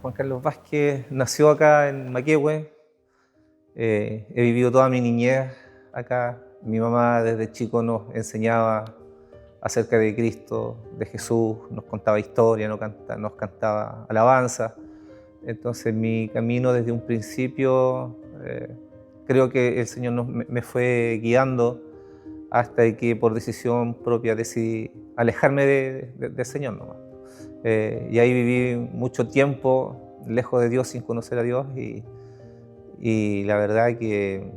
Juan Carlos Vázquez nació acá en Maquehue. He vivido toda mi niñez acá. Mi mamá desde chico nos enseñaba acerca de Cristo, de Jesús, nos contaba historia, nos cantaba alabanza. Entonces mi camino desde un principio, creo que el Señor me fue guiando hasta que por decisión propia decidí alejarme del Señor nomás. Y ahí viví mucho tiempo lejos de Dios sin conocer a Dios y la verdad que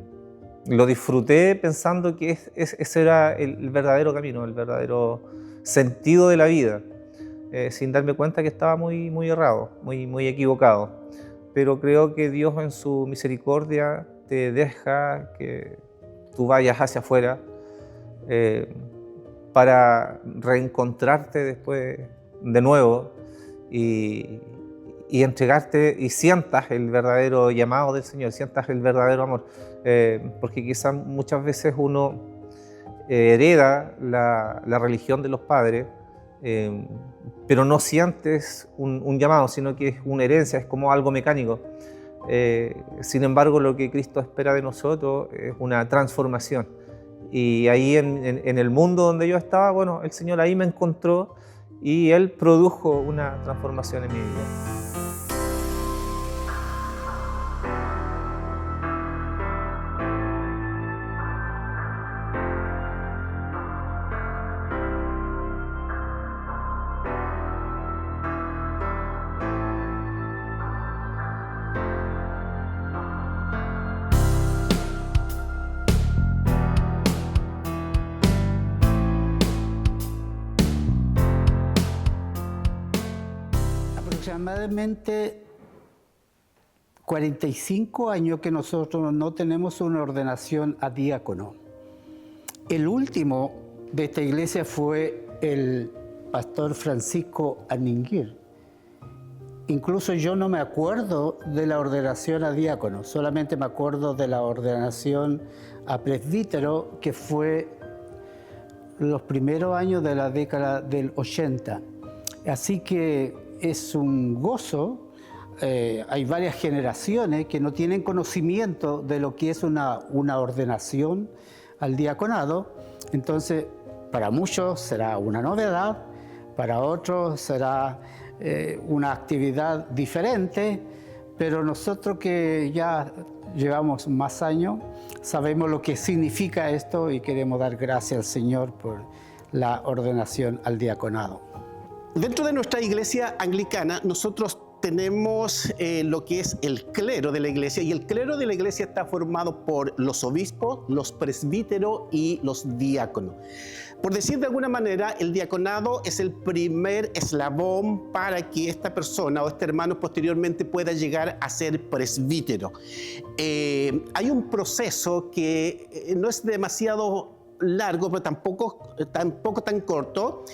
lo disfruté pensando que ese era el verdadero camino, el verdadero sentido de la vida, sin darme cuenta que estaba muy errado, muy equivocado. Pero creo que Dios en su misericordia te deja que tú vayas hacia afuera para reencontrarte después de nuevo y entregarte y sientas el verdadero llamado del Señor, sientas el verdadero amor. Porque quizás muchas veces uno hereda la religión de los padres, pero no sientes un llamado, sino que es una herencia, es como algo mecánico. Sin embargo, lo que Cristo espera de nosotros es una transformación. Y ahí en el mundo donde yo estaba, bueno, el Señor ahí me encontró y Él produjo una transformación en mi vida. Aproximadamente 45 años que nosotros no tenemos una ordenación a diácono. El último de esta iglesia fue el pastor Francisco Aninguir. Incluso yo no me acuerdo de la ordenación a diácono, solamente me acuerdo de la ordenación a presbítero, que fue los primeros años de la década del 80. Así que es un gozo. Hay varias generaciones que no tienen conocimiento de lo que es una ordenación al diaconado. Entonces, para muchos será una novedad, para otros será una actividad diferente, pero nosotros que ya llevamos más años, sabemos lo que significa esto y queremos dar gracias al Señor por la ordenación al diaconado. Dentro de nuestra iglesia anglicana, nosotros tenemos lo que es el clero de la iglesia, y el clero de la iglesia está formado por los obispos, los presbíteros y los diáconos. Por decir de alguna manera, el diaconado es el primer eslabón para que esta persona o este hermano posteriormente pueda llegar a ser presbítero. Hay un proceso que no es demasiado largo, pero tampoco tan corto.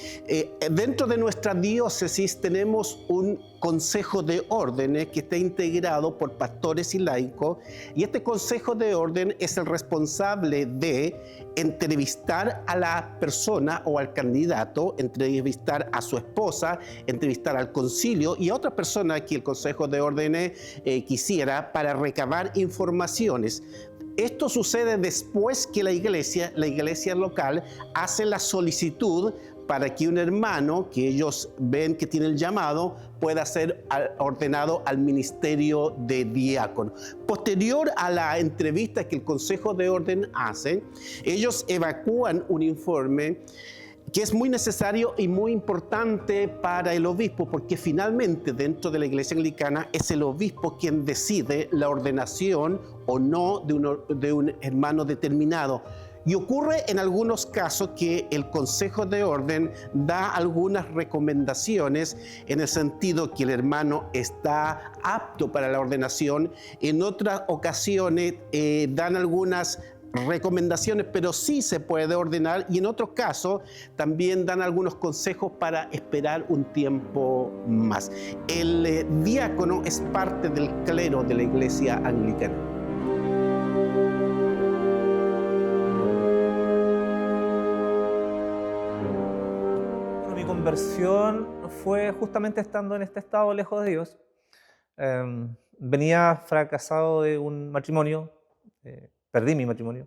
Dentro de nuestra diócesis tenemos un consejo de órdenes que está integrado por pastores y laicos, y este consejo de orden es el responsable de entrevistar a la persona o al candidato, entrevistar a su esposa, entrevistar al concilio y a otra persona que el consejo de órdenes quisiera, para recabar informaciones. Esto sucede después que la iglesia local hace la solicitud para que un hermano que ellos ven que tiene el llamado pueda ser ordenado al ministerio de diácono. Posterior a la entrevista que el Consejo de Orden hace, ellos evacúan un informe que es muy necesario y muy importante para el obispo, porque finalmente dentro de la iglesia anglicana es el obispo quien decide la ordenación o no de un hermano determinado. Y ocurre en algunos casos que el Consejo de Orden da algunas recomendaciones en el sentido que el hermano está apto para la ordenación. En otras ocasiones dan algunas recomendaciones, pero sí se puede ordenar, y en otros casos también dan algunos consejos para esperar un tiempo más. El diácono es parte del clero de la iglesia anglicana. Mi conversión fue justamente estando en este estado lejos de Dios. Venía fracasado de un matrimonio, perdí mi matrimonio.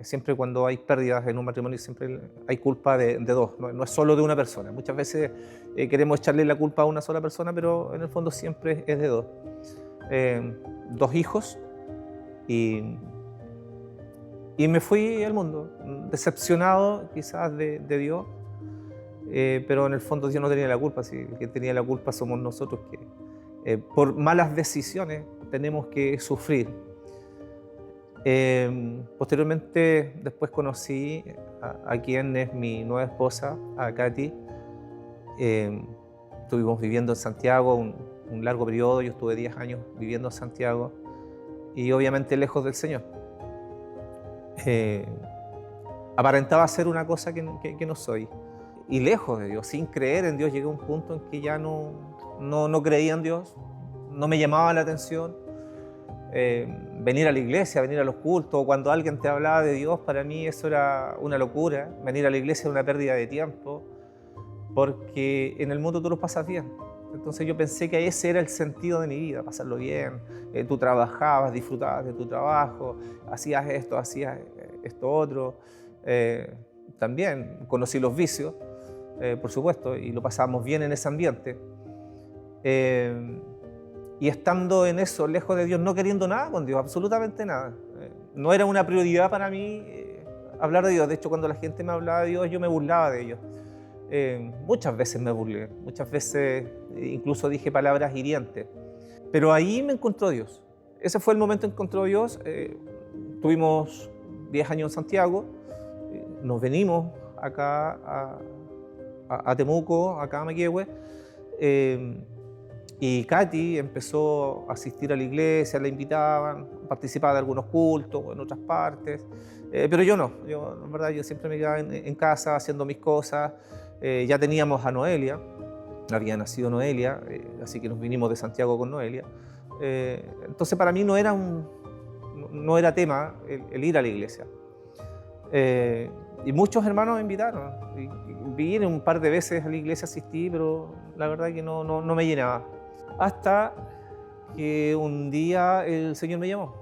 Siempre cuando hay pérdidas en un matrimonio siempre hay culpa de dos, no es solo de una persona. Muchas veces queremos echarle la culpa a una sola persona, pero en el fondo siempre es de dos. Dos hijos y me fui al mundo, decepcionado quizás de Dios, pero en el fondo Dios no tenía la culpa, sí, el que tenía la culpa somos nosotros que por malas decisiones tenemos que sufrir. Posteriormente, después conocí a quien es mi nueva esposa, a Katy. Estuvimos viviendo en Santiago un largo periodo, yo estuve 10 años viviendo en Santiago y obviamente lejos del Señor. Aparentaba ser una cosa que no soy y lejos de Dios, sin creer en Dios. Llegué a un punto en que ya no creía en Dios, no me llamaba la atención. Venir a la iglesia, venir a los cultos, cuando alguien te hablaba de Dios, para mí eso era una locura. Venir a la iglesia era una pérdida de tiempo, porque en el mundo tú lo pasas bien. Entonces yo pensé que ese era el sentido de mi vida, pasarlo bien. Tú trabajabas, disfrutabas de tu trabajo, hacías esto otro. También conocí los vicios, por supuesto, y lo pasábamos bien en ese ambiente. Y estando en eso, lejos de Dios, no queriendo nada con Dios, absolutamente nada. No era una prioridad para mí hablar de Dios. De hecho, cuando la gente me hablaba de Dios, yo me burlaba de ellos. Muchas veces me burlé, muchas veces incluso dije palabras hirientes. Pero ahí me encontró Dios. Ese fue el momento en que encontró Dios. Tuvimos 10 años en Santiago, nos venimos acá a Temuco, acá a Maquehue. Y Katy empezó a asistir a la iglesia, la invitaban, participaba de algunos cultos en otras partes, pero yo no, en verdad yo siempre me quedaba en casa haciendo mis cosas. Ya teníamos a Noelia, había nacido Noelia, así que nos vinimos de Santiago con Noelia. Entonces para mí no era tema el ir a la iglesia. Y muchos hermanos me invitaron, y vine un par de veces a la iglesia, asistí, pero la verdad que no me llenaba. Hasta que un día el Señor me llamó.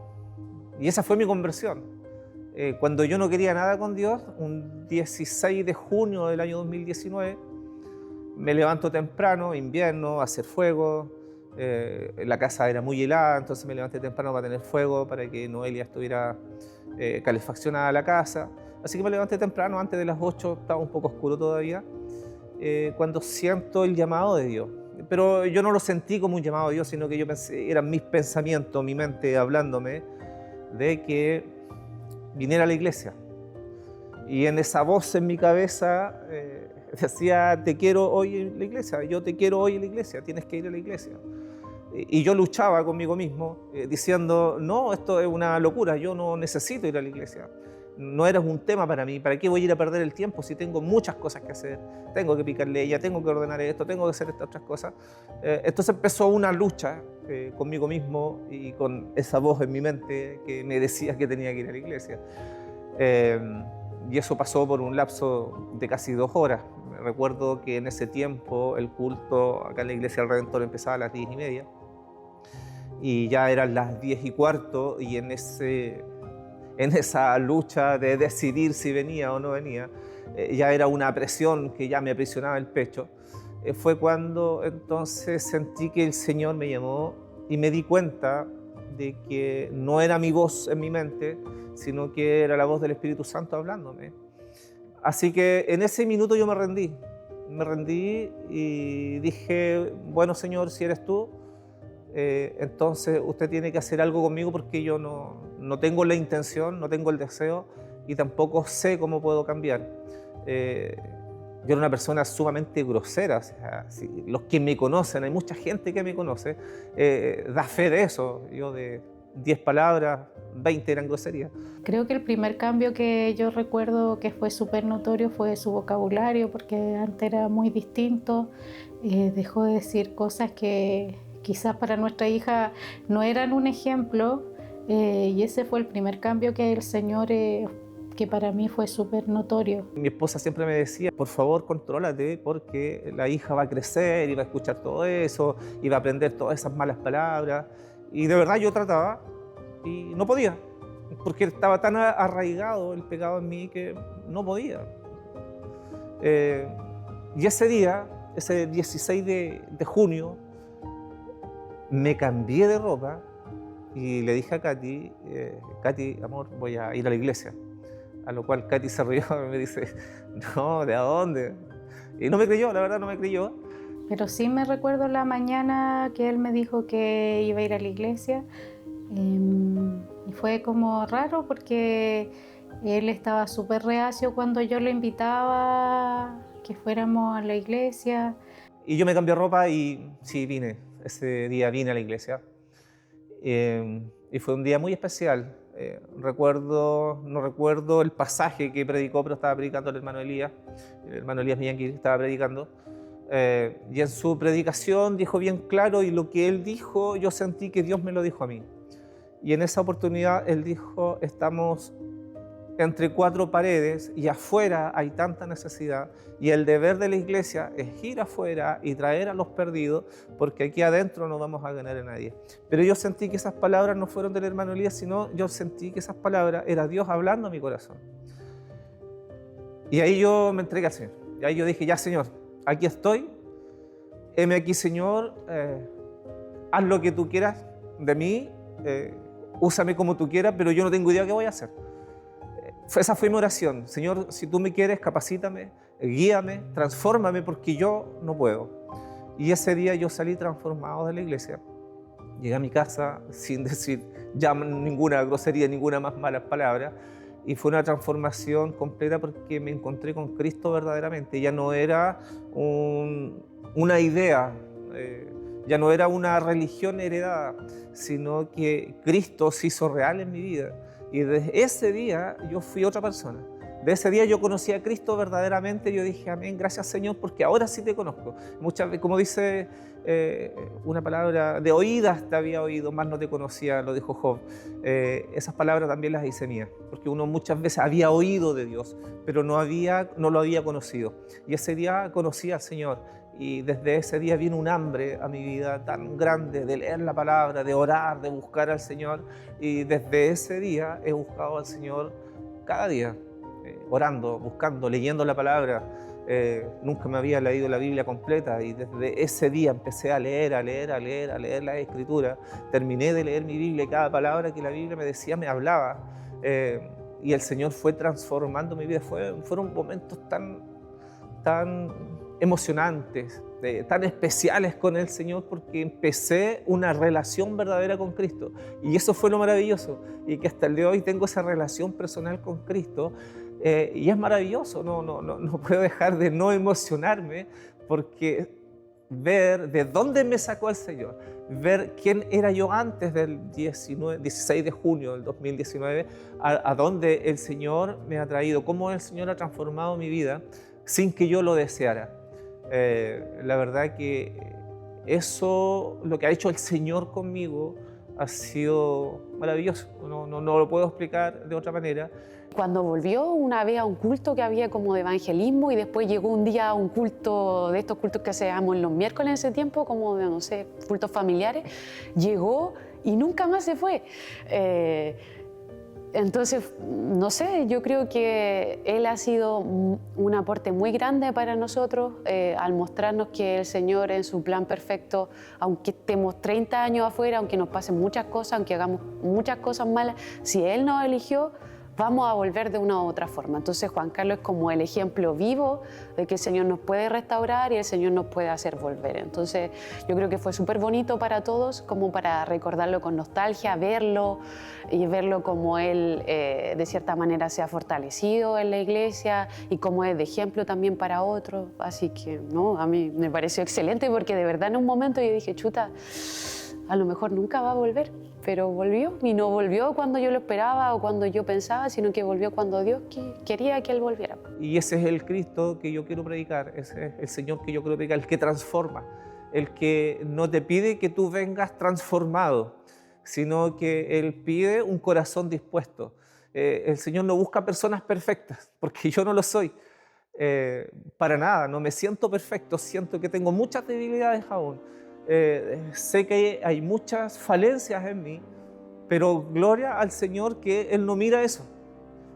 Y esa fue mi conversión. Cuando yo no quería nada con Dios, un 16 de junio del año 2019, me levanto temprano, invierno, a hacer fuego. La casa era muy helada, entonces me levanté temprano para tener fuego, para que Noelia estuviera calefaccionada la casa. Así que me levanté temprano, antes de las 8, estaba un poco oscuro todavía, cuando siento el llamado de Dios. Pero yo no lo sentí como un llamado de Dios, sino que yo pensé, eran mis pensamientos, mi mente hablándome de que viniera a la iglesia. Y en esa voz en mi cabeza decía, te quiero hoy en la iglesia, yo te quiero hoy en la iglesia, tienes que ir a la iglesia. Y yo luchaba conmigo mismo diciendo, no, esto es una locura, yo no necesito ir a la iglesia. No eres un tema para mí, ¿para qué voy a ir a perder el tiempo si tengo muchas cosas que hacer? Tengo que picar leña, tengo que ordenar esto, tengo que hacer estas otras cosas. Entonces empezó una lucha conmigo mismo y con esa voz en mi mente que me decía que tenía que ir a la iglesia. Y eso pasó por un lapso de casi 2 horas. Recuerdo que en ese tiempo el culto acá en la Iglesia del Redentor empezaba a las 10:30 y ya eran las 10:15, y en esa lucha de decidir si venía o no venía, ya era una presión que ya me aprisionaba el pecho. Fue cuando entonces sentí que el Señor me llamó y me di cuenta de que no era mi voz en mi mente, sino que era la voz del Espíritu Santo hablándome. Así que en ese minuto yo me rendí y dije, bueno, Señor, si eres tú, entonces usted tiene que hacer algo conmigo, porque yo no tengo la intención, no tengo el deseo y tampoco sé cómo puedo cambiar. Yo era una persona sumamente grosera, o sea, los que me conocen, hay mucha gente que me conoce, da fe de eso. Yo de 10 palabras, 20 eran groserías. Creo que el primer cambio que yo recuerdo que fue súper notorio fue su vocabulario, porque antes era muy distinto. Dejó de decir cosas que quizás para nuestra hija no eran un ejemplo, y ese fue el primer cambio que el Señor que para mí fue súper notorio. Mi esposa siempre me decía, por favor, contrólate, porque la hija va a crecer y va a escuchar todo eso, y va a aprender todas esas malas palabras. Y de verdad yo trataba y no podía, porque estaba tan arraigado el pecado en mí que no podía. Y ese día, ese 16 de junio, me cambié de ropa y le dije a Katy, Katy, amor, voy a ir a la iglesia. A lo cual Katy se rió y me dice, no, ¿de a dónde? Y no me creyó, la verdad no me creyó. Pero sí me recuerdo la mañana que él me dijo que iba a ir a la iglesia. Y fue como raro porque él estaba súper reacio cuando yo lo invitaba que fuéramos a la iglesia. Y yo me cambié ropa y sí, vine. Ese día vine a la iglesia. Y fue un día muy especial. No recuerdo el pasaje que predicó, pero estaba predicando el hermano Elías Millán estaba predicando. Y en su predicación dijo bien claro, y lo que él dijo, yo sentí que Dios me lo dijo a mí. Y en esa oportunidad él dijo, estamos entre cuatro paredes y afuera hay tanta necesidad, y el deber de la iglesia es ir afuera y traer a los perdidos, porque aquí adentro no vamos a ganar a nadie. Pero yo sentí que esas palabras no fueron del hermano Elías, sino yo sentí que esas palabras era Dios hablando a mi corazón. Y ahí yo me entregué al Señor. Y ahí yo dije, ya Señor, aquí estoy, heme aquí Señor, haz lo que tú quieras de mí, úsame como tú quieras, pero yo no tengo idea qué voy a hacer. Esa fue mi oración. Señor, si tú me quieres, capacítame, guíame, transfórmame, porque yo no puedo. Y ese día yo salí transformado de la iglesia. Llegué a mi casa sin decir ya ninguna grosería, ninguna más mala palabra. Y fue una transformación completa porque me encontré con Cristo verdaderamente. Ya no era una idea, ya no era una religión heredada, sino que Cristo se hizo real en mi vida. Y desde ese día yo fui otra persona. De ese día yo conocí a Cristo verdaderamente. Yo dije, amén, gracias Señor, porque ahora sí te conozco. Muchas veces, como dice una palabra, de oídas te había oído, más no te conocía, lo dijo Job. Esas palabras también las hice mías, porque uno muchas veces había oído de Dios, pero no lo había conocido. Y ese día conocí al Señor. Y desde ese día vino un hambre a mi vida tan grande de leer la palabra, de orar, de buscar al Señor. Y desde ese día he buscado al Señor cada día, orando, buscando, leyendo la palabra. Nunca me había leído la Biblia completa y desde ese día empecé a leer la Escritura. Terminé de leer mi Biblia y cada palabra que la Biblia me decía me hablaba. Y el Señor fue transformando mi vida. Fueron momentos tan emocionantes, tan especiales con el Señor, porque empecé una relación verdadera con Cristo. Y eso fue lo maravilloso. Y que hasta el día de hoy tengo esa relación personal con Cristo. Y es maravilloso. No puedo dejar de no emocionarme, porque ver de dónde me sacó el Señor, ver quién era yo antes del 16 de junio del 2019, a dónde el Señor me ha traído, cómo el Señor ha transformado mi vida sin que yo lo deseara. La verdad que eso, lo que ha hecho el Señor conmigo, ha sido maravilloso. No lo puedo explicar de otra manera. Cuando volvió una vez a un culto que había como de evangelismo, y después llegó un día a un culto, de estos cultos que hacíamos los miércoles en ese tiempo, como de, no sé, cultos familiares, llegó y nunca más se fue. Entonces, no sé, yo creo que él ha sido un aporte muy grande para nosotros al mostrarnos que el Señor en su plan perfecto, aunque estemos 30 años afuera, aunque nos pasen muchas cosas, aunque hagamos muchas cosas malas, si Él nos eligió, vamos a volver de una u otra forma. Entonces Juan Carlos es como el ejemplo vivo de que el Señor nos puede restaurar y el Señor nos puede hacer volver. Entonces yo creo que fue súper bonito para todos, como para recordarlo con nostalgia, verlo y verlo como Él de cierta manera se ha fortalecido en la iglesia y como es de ejemplo también para otros. Así que no, a mí me pareció excelente, porque de verdad en un momento yo dije, chuta, a lo mejor nunca va a volver, pero volvió, y no volvió cuando yo lo esperaba o cuando yo pensaba, sino que volvió cuando Dios quería que Él volviera. Y ese es el Cristo que yo quiero predicar, ese es el Señor que yo quiero predicar, el que transforma, el que no te pide que tú vengas transformado, sino que Él pide un corazón dispuesto. El Señor no busca personas perfectas, porque yo no lo soy. Para nada, no me siento perfecto, siento que tengo muchas debilidades aún. Sé que hay muchas falencias en mí, pero gloria al Señor que Él no mira eso,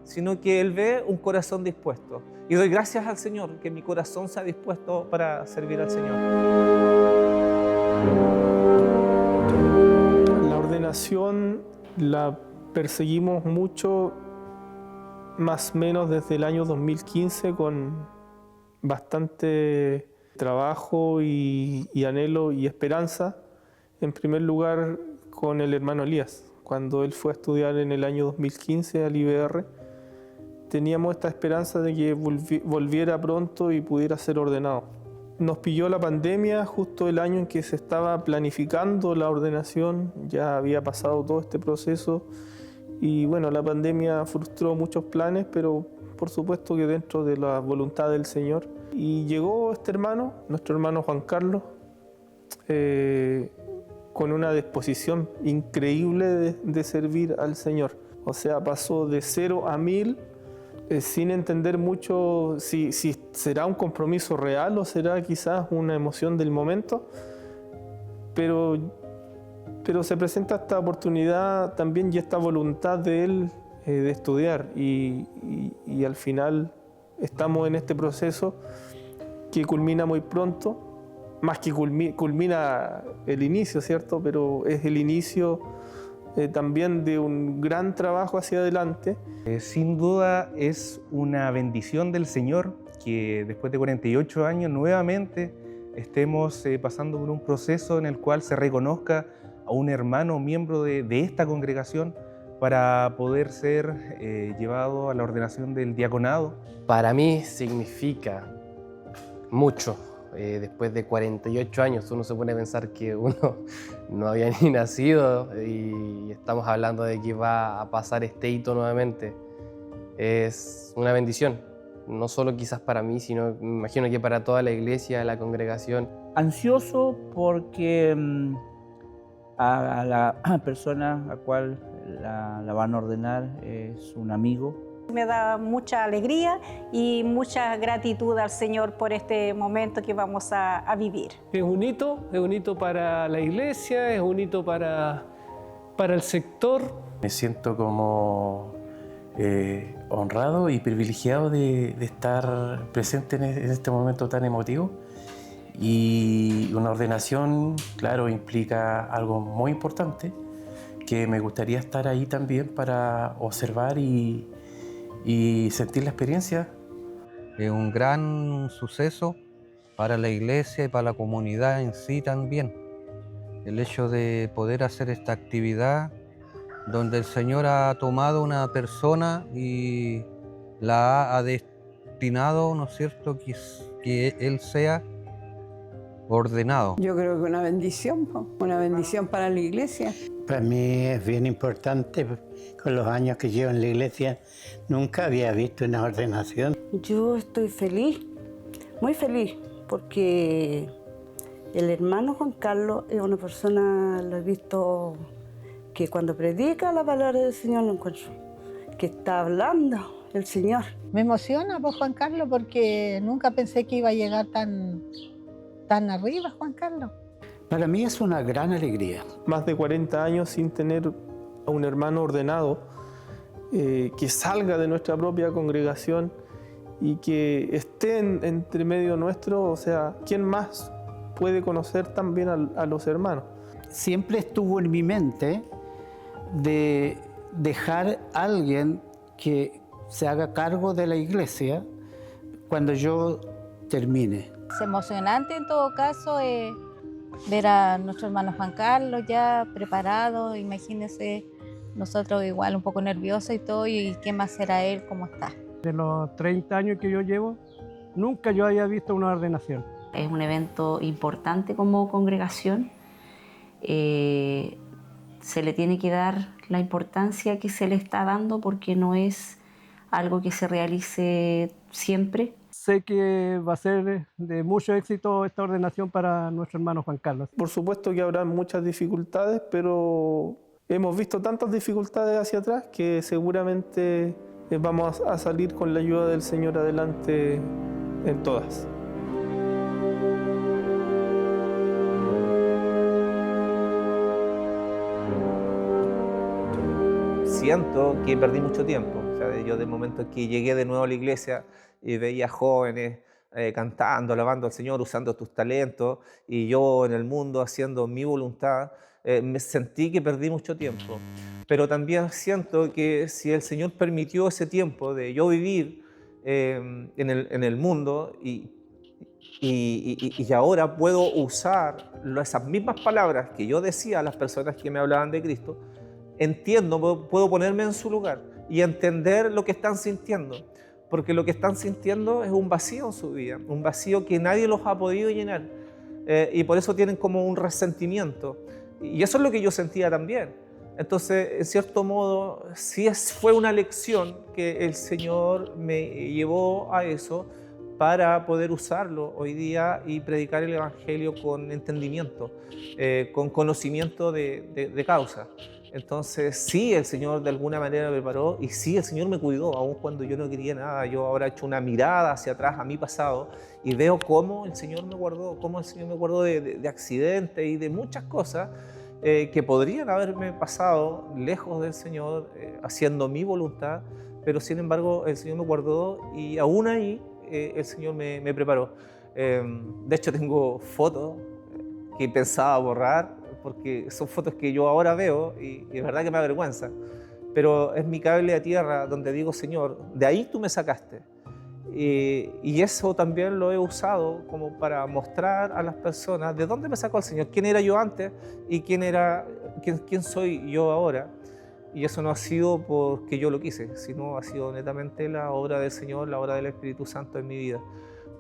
sino que Él ve un corazón dispuesto. Y doy gracias al Señor que mi corazón se ha dispuesto para servir al Señor. La ordenación la perseguimos mucho, más o menos desde el año 2015, con bastante trabajo y anhelo y esperanza. En primer lugar, con el hermano Elías. Cuando él fue a estudiar en el año 2015 al IBR, teníamos esta esperanza de que volviera pronto y pudiera ser ordenado. Nos pilló la pandemia justo el año en que se estaba planificando la ordenación, ya había pasado todo este proceso y bueno, la pandemia frustró muchos planes, pero por supuesto que dentro de la voluntad del Señor. Y llegó este hermano, nuestro hermano Juan Carlos, con una disposición increíble de servir al Señor. O sea, pasó de 0 a 1000 sin entender mucho si será un compromiso real o será quizás una emoción del momento, pero se presenta esta oportunidad también y esta voluntad de él de estudiar y al final estamos en este proceso que culmina muy pronto, más que culmina el inicio, ¿cierto? Pero es el inicio también de un gran trabajo hacia adelante. Sin duda es una bendición del Señor que después de 48 años nuevamente estemos pasando por un proceso en el cual se reconozca a un hermano miembro de esta congregación para poder ser llevado a la ordenación del diaconado. Para mí significa mucho. Después de 48 años uno se pone a pensar que uno no había ni nacido y estamos hablando de que va a pasar este hito nuevamente. Es una bendición, no solo quizás para mí, sino me imagino que para toda la iglesia, la congregación. Ansioso porque a la persona a cual la van a ordenar es un amigo. Me da mucha alegría y mucha gratitud al Señor por este momento que vamos a vivir. Es un hito para la iglesia, es un hito para el sector. Me siento como honrado y privilegiado de estar presente en este momento tan emotivo. Y una ordenación, claro, implica algo muy importante, que me gustaría estar ahí también para observar y sentir la experiencia. Es un gran suceso para la iglesia y para la comunidad en sí también. El hecho de poder hacer esta actividad donde el Señor ha tomado una persona y la ha destinado, ¿no es cierto?, que Él sea ordenado. Yo creo que una bendición para la iglesia. Para mí es bien importante, con los años que llevo en la iglesia, nunca había visto una ordenación. Yo estoy feliz, muy feliz, porque el hermano Juan Carlos es una persona, lo he visto, que cuando predica la palabra del Señor lo encuentro, que está hablando el Señor. Me emociona por Juan Carlos porque nunca pensé que iba a llegar tan arriba, Juan Carlos. Para mí es una gran alegría. Más de 40 años sin tener a un hermano ordenado que salga de nuestra propia congregación y que esté entre medio nuestro, o sea, ¿quién más puede conocer también a los hermanos? Siempre estuvo en mi mente de dejar a alguien que se haga cargo de la iglesia cuando yo termine. Es emocionante en todo caso ver a nuestro hermano Juan Carlos ya preparado. Imagínense, nosotros igual un poco nerviosos y todo, y qué más será él, cómo está. De los 30 años que yo llevo, nunca yo había visto una ordenación. Es un evento importante como congregación. Se le tiene que dar la importancia que se le está dando porque no es algo que se realice siempre. Sé que va a ser de mucho éxito esta ordenación para nuestro hermano Juan Carlos. Por supuesto que habrá muchas dificultades, pero hemos visto tantas dificultades hacia atrás que seguramente vamos a salir con la ayuda del Señor adelante en todas. Siento que perdí mucho tiempo. O sea, yo del momento que llegué de nuevo a la iglesia y veía jóvenes cantando, alabando al Señor, usando tus talentos, y yo en el mundo haciendo mi voluntad, me sentí que perdí mucho tiempo. Pero también siento que si el Señor permitió ese tiempo de yo vivir en el mundo y ahora puedo usar esas mismas palabras que yo decía a las personas que me hablaban de Cristo, entiendo, puedo ponerme en su lugar y entender lo que están sintiendo, porque lo que están sintiendo es un vacío en su vida, un vacío que nadie los ha podido llenar, y por eso tienen como un resentimiento, y eso es lo que yo sentía también. Entonces, en cierto modo, sí fue una lección que el Señor me llevó a eso para poder usarlo hoy día y predicar el Evangelio con entendimiento, con conocimiento de causa. Entonces, sí, el Señor de alguna manera me preparó y sí, el Señor me cuidó, aun cuando yo no quería nada. Yo ahora he hecho una mirada hacia atrás a mi pasado y veo cómo el Señor me guardó, de accidentes y de muchas cosas que podrían haberme pasado lejos del Señor, haciendo mi voluntad, pero sin embargo el Señor me guardó y aún ahí el Señor me preparó. De hecho, tengo fotos que pensaba borrar, porque son fotos que yo ahora veo y es verdad que me avergüenza, pero es mi cable a tierra donde digo, Señor, de ahí tú me sacaste. Y eso también lo he usado como para mostrar a las personas de dónde me sacó el Señor, quién era yo antes y quién soy yo ahora. Y eso no ha sido porque yo lo quise, sino ha sido netamente la obra del Señor, la obra del Espíritu Santo en mi vida.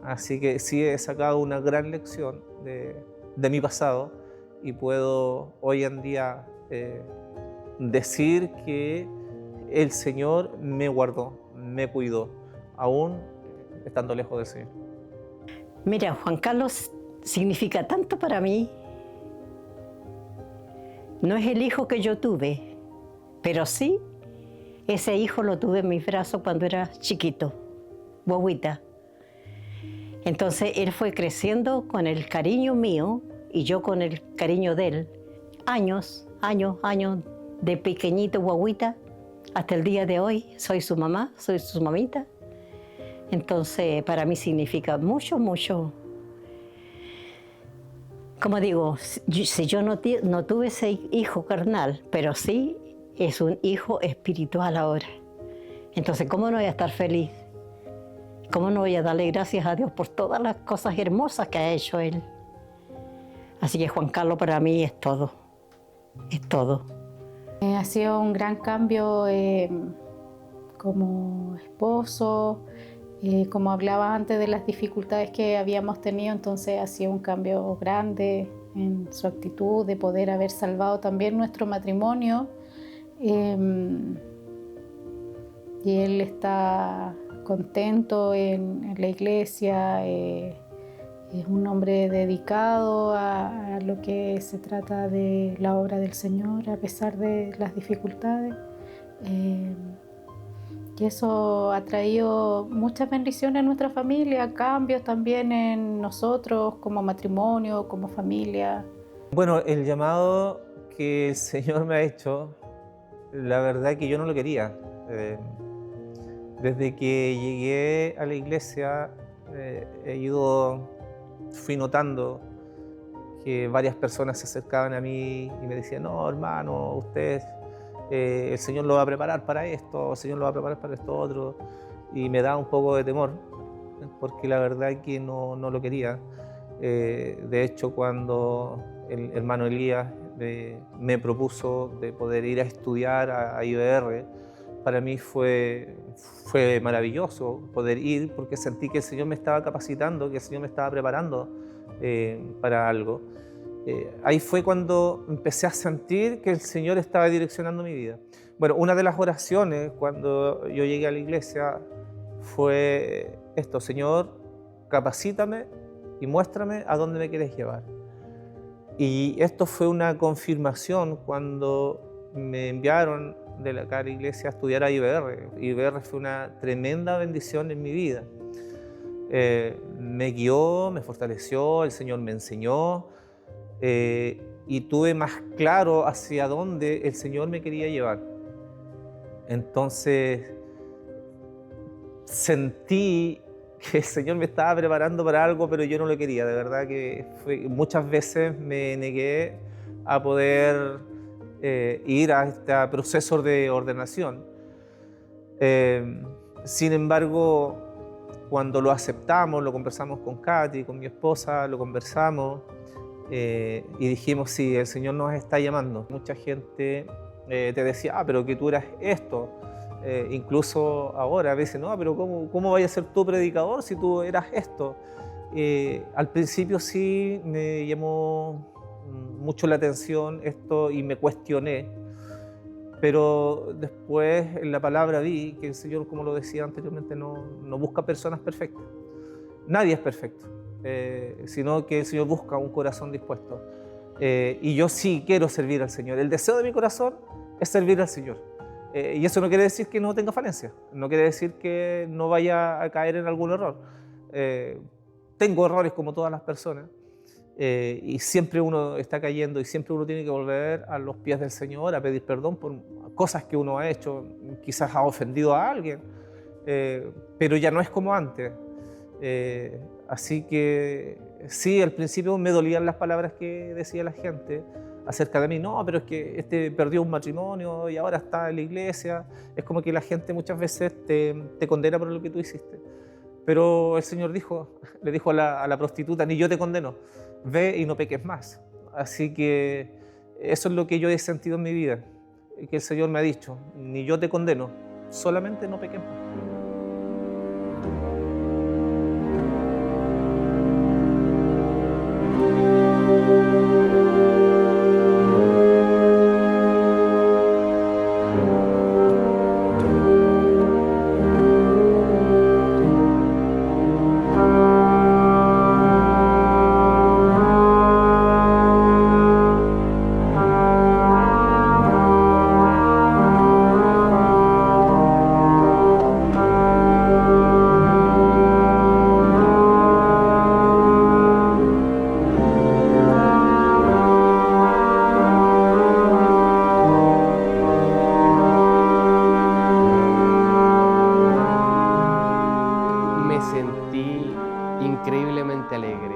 Así que sí he sacado una gran lección de mi pasado y puedo hoy en día decir que el Señor me guardó, me cuidó, aún estando lejos del Señor. Mira, Juan Carlos significa tanto para mí. No es el hijo que yo tuve, pero sí, ese hijo lo tuve en mis brazos cuando era chiquito, guaguita. Entonces él fue creciendo con el cariño mío y yo con el cariño de él. Años de pequeñito guaguita hasta el día de hoy. Soy su mamá, soy su mamita. Entonces para mí significa mucho, mucho. Como digo, si yo no tuve ese hijo carnal, pero sí es un hijo espiritual ahora. Entonces, ¿cómo no voy a estar feliz? ¿Cómo no voy a darle gracias a Dios por todas las cosas hermosas que ha hecho Él? Así que Juan Carlos para mí es todo, es todo. Ha sido un gran cambio como esposo, como hablaba antes de las dificultades que habíamos tenido, entonces ha sido un cambio grande en su actitud de poder haber salvado también nuestro matrimonio. Y él está contento en la iglesia, es un hombre dedicado a lo que se trata de la obra del Señor a pesar de las dificultades. Y eso ha traído muchas bendiciones a nuestra familia, cambios también en nosotros como matrimonio, como familia. Bueno, el llamado que el Señor me ha hecho, la verdad que yo no lo quería. Desde que llegué a la iglesia fui notando que varias personas se acercaban a mí y me decían, no, hermano, usted, el Señor lo va a preparar para esto, el Señor lo va a preparar para esto otro, y me da un poco de temor, porque la verdad que no lo quería. De hecho, cuando el hermano Elías me propuso de poder ir a estudiar a IBR, para mí fue maravilloso poder ir, porque sentí que el Señor me estaba capacitando, que el Señor me estaba preparando para algo. Ahí fue cuando empecé a sentir que el Señor estaba direccionando mi vida. Bueno, una de las oraciones cuando yo llegué a la iglesia fue esto: Señor, capacítame y muéstrame a dónde me quieres llevar. Y esto fue una confirmación cuando me enviaron de acá a la iglesia a estudiar a IBR. IBR fue una tremenda bendición en mi vida. Me guió, me fortaleció, el Señor me enseñó y tuve más claro hacia dónde el Señor me quería llevar. Entonces sentí que el Señor me estaba preparando para algo, pero yo no lo quería. De verdad que muchas veces me negué a poder ir a este proceso de ordenación. Sin embargo, cuando lo aceptamos, lo conversamos con Katy, con mi esposa, lo conversamos y dijimos, sí, el Señor nos está llamando. Mucha gente te decía, pero que tú eras esto. Incluso ahora a veces, no, pero ¿cómo vaya a ser tú predicador si tú eras esto? Al principio sí me llamó mucho la atención esto y me cuestioné, pero después en la palabra vi que el Señor, como lo decía anteriormente, no busca personas perfectas. Nadie es perfecto, sino que el Señor busca un corazón dispuesto. Y yo sí quiero servir al Señor. El deseo de mi corazón es servir al Señor. Y eso no quiere decir que no tenga falencias, no quiere decir que no vaya a caer en algún error. Tengo errores como todas las personas y siempre uno está cayendo y siempre uno tiene que volver a los pies del Señor a pedir perdón por cosas que uno ha hecho, quizás ha ofendido a alguien, pero ya no es como antes. Así que sí, al principio me dolían las palabras que decía la gente acerca de mí. No, pero es que este perdió un matrimonio y ahora está en la iglesia. Es como que la gente muchas veces te condena por lo que tú hiciste. Pero el Señor le dijo a la prostituta, ni yo te condeno, ve y no peques más. Así que eso es lo que yo he sentido en mi vida, que el Señor me ha dicho, ni yo te condeno, solamente no peques más. Increíblemente alegre.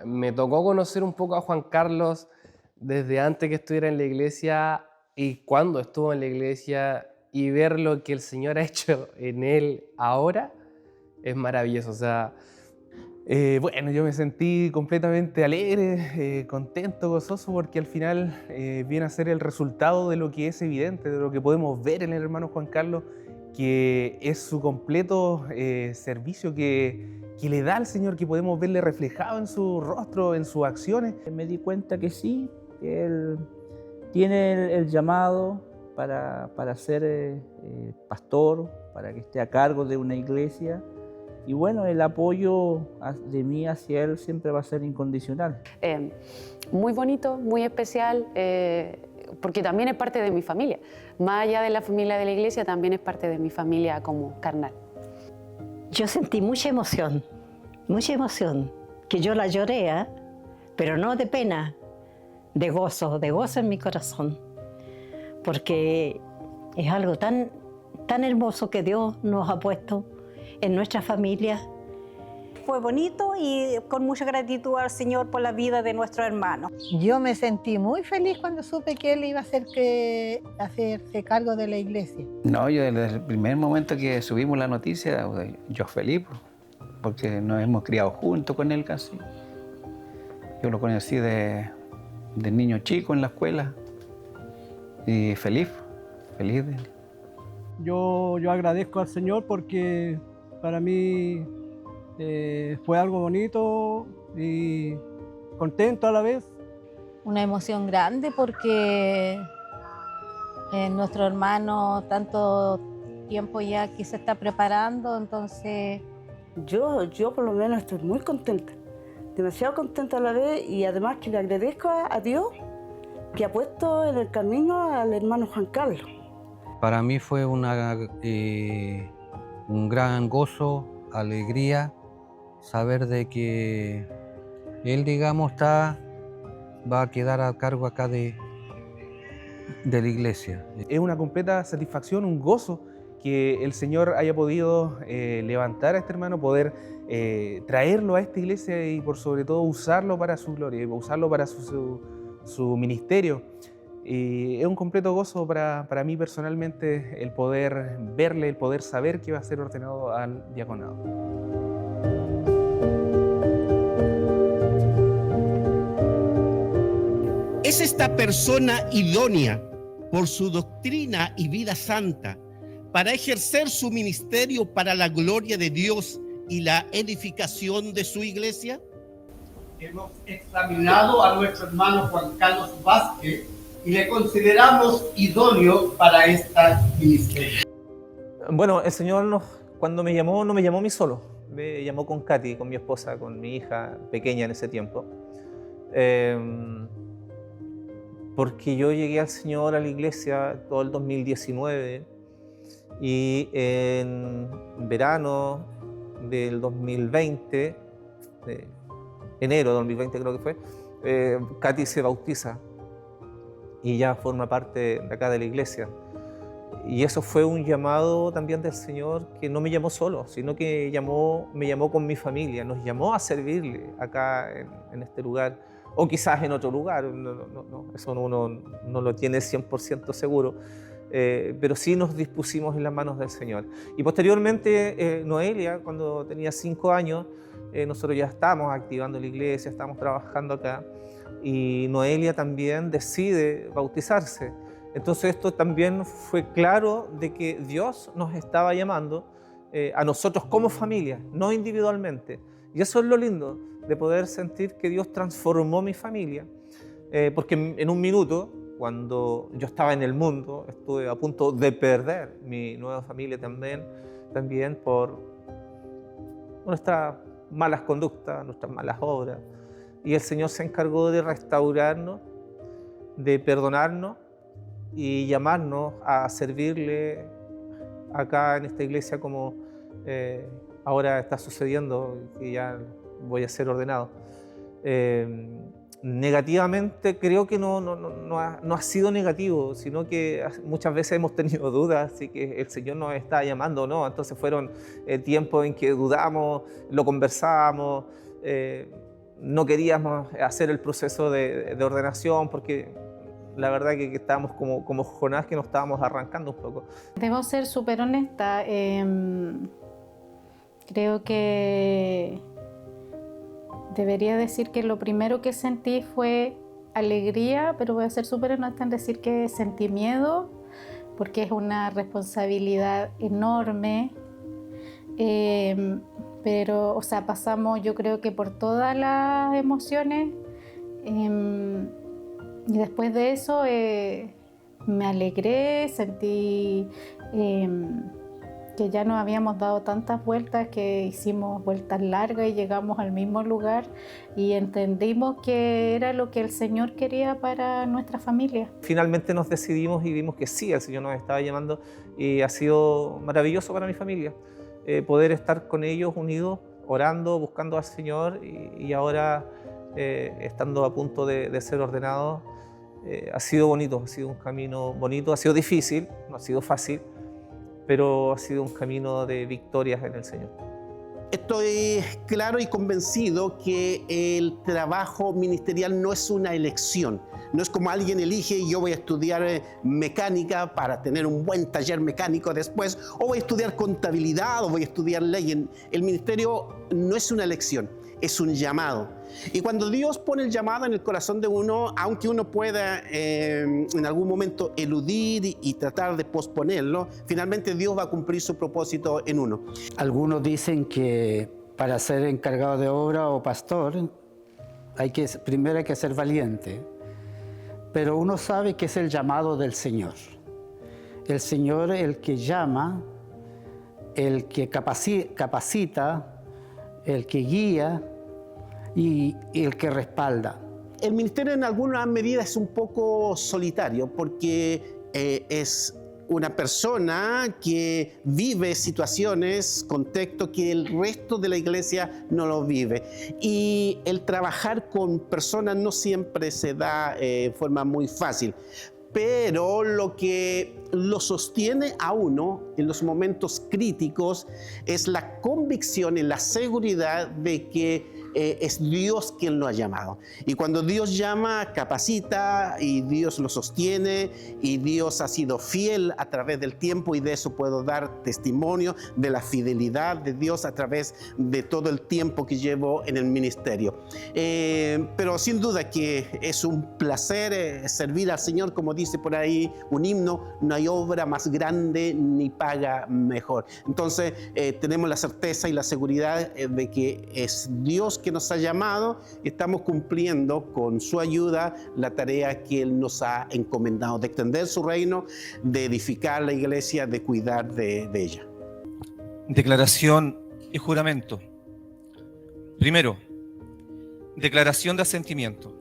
Me tocó conocer un poco a Juan Carlos desde antes que estuviera en la iglesia y cuando estuvo en la iglesia, y ver lo que el Señor ha hecho en él ahora es maravilloso. O sea, bueno, yo me sentí completamente alegre, contento, gozoso, porque al final viene a ser el resultado de lo que es evidente, de lo que podemos ver en el hermano Juan Carlos, que es su completo servicio que le da al Señor, que podemos verle reflejado en su rostro, en sus acciones. Me di cuenta que sí, que Él tiene el llamado para ser pastor, para que esté a cargo de una iglesia. Y bueno, el apoyo de mí hacia Él siempre va a ser incondicional. Muy bonito, muy especial, porque también es parte de mi familia. Más allá de la familia de la iglesia, también es parte de mi familia como carnal. Yo sentí mucha emoción, que yo la lloré, pero no de pena, de gozo en mi corazón, porque es algo tan hermoso que Dios nos ha puesto en nuestra familia. Fue bonito y con mucha gratitud al Señor por la vida de nuestro hermano. Yo me sentí muy feliz cuando supe que él iba a hacerse cargo de la iglesia. No, yo desde el primer momento que subimos la noticia, yo feliz, porque nos hemos criado juntos con él casi. Yo lo conocí de niño chico en la escuela y feliz de él. Yo agradezco al Señor porque para mí fue algo bonito y contento a la vez. Una emoción grande porque nuestro hermano tanto tiempo ya aquí se está preparando, entonces... Yo por lo menos estoy muy contenta, demasiado contenta a la vez, y además que le agradezco a Dios que ha puesto en el camino al hermano Juan Carlos. Para mí fue un gran gozo, alegría, saber de que él, digamos, va a quedar a cargo acá de la iglesia. Es una completa satisfacción, un gozo que el Señor haya podido levantar a este hermano, poder traerlo a esta iglesia y por sobre todo usarlo para su gloria, usarlo para su ministerio. Y es un completo gozo para mí personalmente el poder verle, el poder saber que va a ser ordenado al diaconado. ¿Es esta persona idónea por su doctrina y vida santa para ejercer su ministerio para la gloria de Dios y la edificación de su iglesia? Hemos examinado a nuestro hermano Juan Carlos Vázquez y le consideramos idóneo para esta ministerio. Bueno, el Señor cuando me llamó, no me llamó a mí solo, me llamó con Katy, con mi esposa, con mi hija pequeña en ese tiempo. Porque yo llegué al Señor a la iglesia todo el 2019 y en verano del 2020, enero de 2020 creo que fue, Katy se bautiza y ya forma parte de acá de la iglesia. Y eso fue un llamado también del Señor, que no me llamó solo, sino que me llamó con mi familia, nos llamó a servirle acá en este lugar, o quizás en otro lugar, eso uno no lo tiene 100% seguro, pero sí nos dispusimos en las manos del Señor. Y posteriormente, Noelia, cuando tenía 5 años, nosotros ya estábamos activando la iglesia, estábamos trabajando acá, y Noelia también decide bautizarse. Entonces esto también fue claro de que Dios nos estaba llamando a nosotros como familia, no individualmente. Y eso es lo lindo, de poder sentir que Dios transformó mi familia. Porque en un minuto, cuando yo estaba en el mundo, estuve a punto de perder mi nueva familia también por nuestras malas conductas, nuestras malas obras. Y el Señor se encargó de restaurarnos, de perdonarnos y llamarnos a servirle acá en esta iglesia como ahora está sucediendo, que ya voy a ser ordenado. Negativamente creo que no ha sido negativo, sino que muchas veces hemos tenido dudas si que el Señor nos está llamando o no. Entonces fueron tiempos en que dudamos, lo conversábamos, no queríamos hacer el proceso de ordenación porque la verdad que estábamos como Jonás, que nos estábamos arrancando un poco. Debo ser súper honesta. Creo que debería decir que lo primero que sentí fue alegría, pero voy a ser súper honesta en decir que sentí miedo, porque es una responsabilidad enorme. Pero, o sea, pasamos yo creo que por todas las emociones. Y después de eso me alegré, sentí que ya nos habíamos dado tantas vueltas, que hicimos vueltas largas y llegamos al mismo lugar y entendimos que era lo que el Señor quería para nuestra familia. Finalmente nos decidimos y vimos que sí, el Señor nos estaba llamando y ha sido maravilloso para mi familia poder estar con ellos unidos, orando, buscando al Señor y ahora estando a punto de ser ordenados. Ha sido bonito, ha sido un camino bonito, ha sido difícil, no ha sido fácil, pero ha sido un camino de victorias en el Señor. Estoy claro y convencido que el trabajo ministerial no es una elección. No es como alguien elige, yo voy a estudiar mecánica para tener un buen taller mecánico después, o voy a estudiar contabilidad, o voy a estudiar ley. El ministerio no es una elección, es un llamado. Y cuando Dios pone el llamado en el corazón de uno, aunque uno pueda en algún momento eludir y tratar de posponerlo, finalmente Dios va a cumplir su propósito en uno. Algunos dicen que para ser encargado de obra o pastor, primero hay que ser valiente. Pero uno sabe que es el llamado del Señor. El Señor, el que llama, el que capacita, el que guía y el que respalda. el ministerio en alguna medida es un poco solitario porque es una persona que vive situaciones, contextos que el resto de la iglesia no lo vive. Y el trabajar con personas no siempre se da de forma muy fácil. Pero lo que lo sostiene a uno en los momentos críticos es la convicción y la seguridad de que es Dios quien lo ha llamado. Y cuando Dios llama, capacita, y Dios lo sostiene, y Dios ha sido fiel a través del tiempo, y de eso puedo dar testimonio de la fidelidad de Dios a través de todo el tiempo que llevo en el ministerio. Pero sin duda que es un placer servir al Señor, como dice por ahí un himno: no hay obra más grande ni paga mejor. Entonces tenemos la certeza y la seguridad de que es Dios que nos ha llamado y estamos cumpliendo con su ayuda la tarea que Él nos ha encomendado, de extender su reino, de edificar la iglesia, de cuidar de ella. Declaración y juramento. Primero, declaración de asentimiento.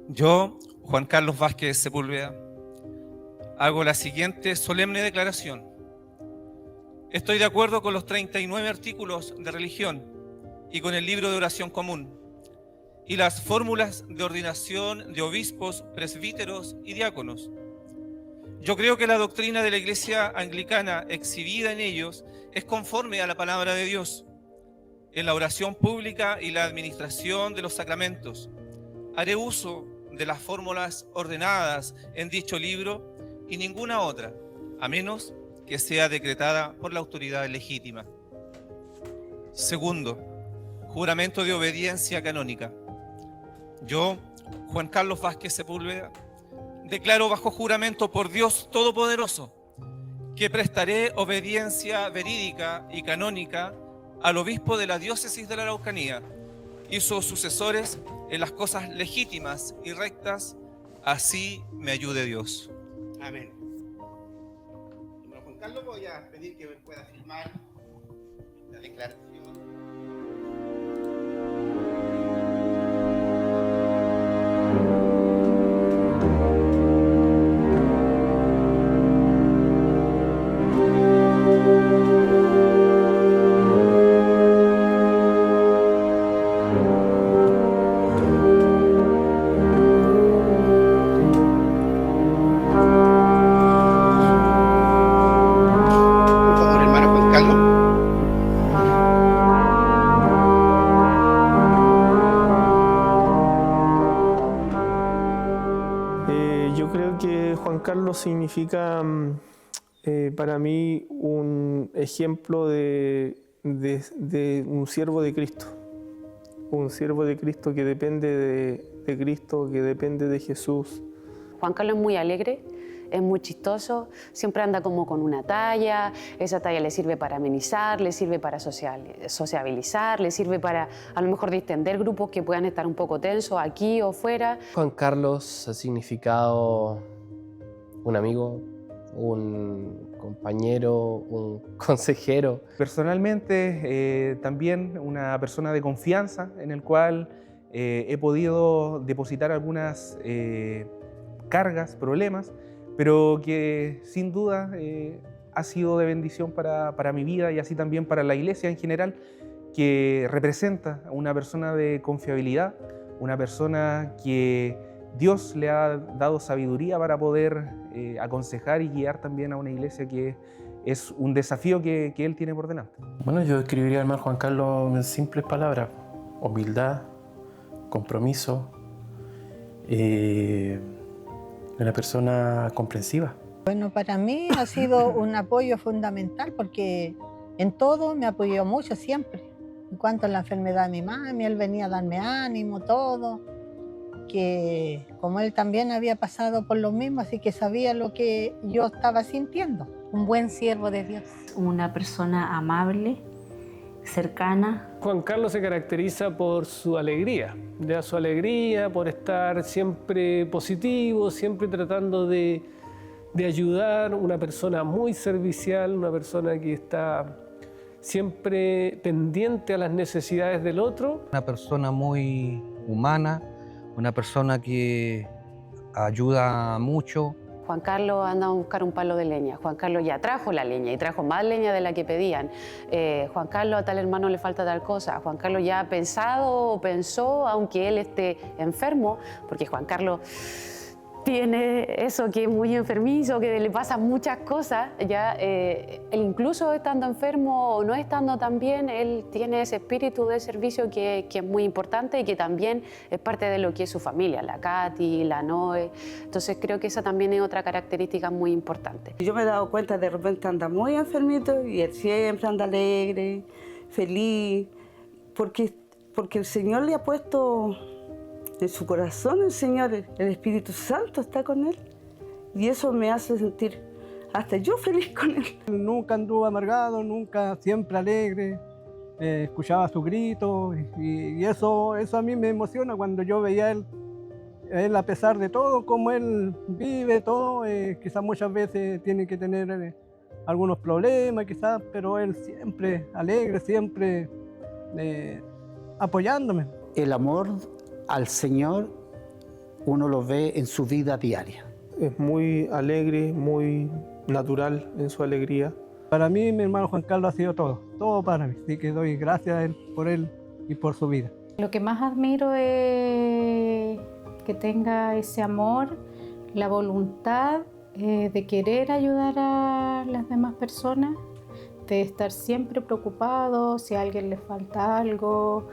Yo, Juan Carlos Vázquez Sepúlveda, hago la siguiente solemne declaración. Estoy de acuerdo con los 39 artículos de religión y con el libro de oración común y las fórmulas de ordenación de obispos, presbíteros y diáconos. Yo creo que la doctrina de la Iglesia anglicana exhibida en ellos es conforme a la palabra de Dios. En la oración pública y la administración de los sacramentos, haré uso de las fórmulas ordenadas en dicho libro y ninguna otra, a menos que sea decretada por la autoridad legítima. Segundo, juramento de obediencia canónica. Yo, Juan Carlos Vázquez Sepúlveda, declaro bajo juramento por Dios Todopoderoso que prestaré obediencia verídica y canónica al obispo de la diócesis de la Araucanía y sus sucesores en las cosas legítimas y rectas, así me ayude Dios. Amén. Bueno, Juan Carlos, voy a pedir que me pueda firmar la declaración. Significa para mí un ejemplo de un siervo de Cristo, que depende de Cristo, que depende de Jesús. Juan Carlos es muy alegre, es muy chistoso, siempre anda como con una talla, esa talla le sirve para amenizar, le sirve para sociabilizar, le sirve para a lo mejor distender grupos que puedan estar un poco tensos aquí o fuera. Juan Carlos ha significado un amigo, un compañero, un consejero. Personalmente, también una persona de confianza en el cual he podido depositar algunas cargas, problemas, pero que sin duda ha sido de bendición para mi vida y así también para la iglesia en general, que representa a una persona de confiabilidad, una persona que Dios le ha dado sabiduría para poder aconsejar y guiar también a una iglesia que es un desafío que Él tiene por delante. Bueno, yo describiría al hermano Juan Carlos en simples palabras: humildad, compromiso, una persona comprensiva. Bueno, para mí ha sido un apoyo fundamental porque en todo me apoyó mucho siempre. En cuanto a la enfermedad de mi mami, él venía a darme ánimo, todo. Que como él también había pasado por lo mismo, así que sabía lo que yo estaba sintiendo. Un buen siervo de Dios. Una persona amable, cercana. Juan Carlos se caracteriza por su alegría, por estar siempre positivo, siempre tratando de ayudar, una persona muy servicial, una persona que está siempre pendiente a las necesidades del otro. Una persona muy humana, una persona que ayuda mucho. Juan Carlos anda a buscar un palo de leña. Juan Carlos ya trajo la leña y trajo más leña de la que pedían. Juan Carlos, a tal hermano le falta tal cosa. Juan Carlos ya ha pensado o pensó, aunque él esté enfermo, porque Juan Carlos tiene eso que es muy enfermizo, que le pasan muchas cosas, ya él incluso estando enfermo o no estando tan bien, él tiene ese espíritu de servicio que es muy importante y que también es parte de lo que es su familia, la Katy, la Noé. Entonces creo que esa también es otra característica muy importante. Yo me he dado cuenta, de repente anda muy enfermito y él siempre anda alegre, feliz, porque el Señor le ha puesto en su corazón, el Señor, el Espíritu Santo está con él. Y eso me hace sentir hasta yo feliz con él. Nunca anduvo amargado, nunca, siempre alegre. Escuchaba sus gritos y eso a mí me emociona cuando yo veía a él a pesar de todo, cómo él vive, todo. Quizás muchas veces tiene que tener algunos problemas, quizás, pero él siempre alegre, siempre apoyándome. El amor al Señor uno lo ve en su vida diaria. Es muy alegre, muy natural en su alegría. Para mí, mi hermano Juan Carlos ha sido todo para mí. Así que doy gracias a él y por su vida. Lo que más admiro es que tenga ese amor, la voluntad de querer ayudar a las demás personas, de estar siempre preocupado si a alguien le falta algo,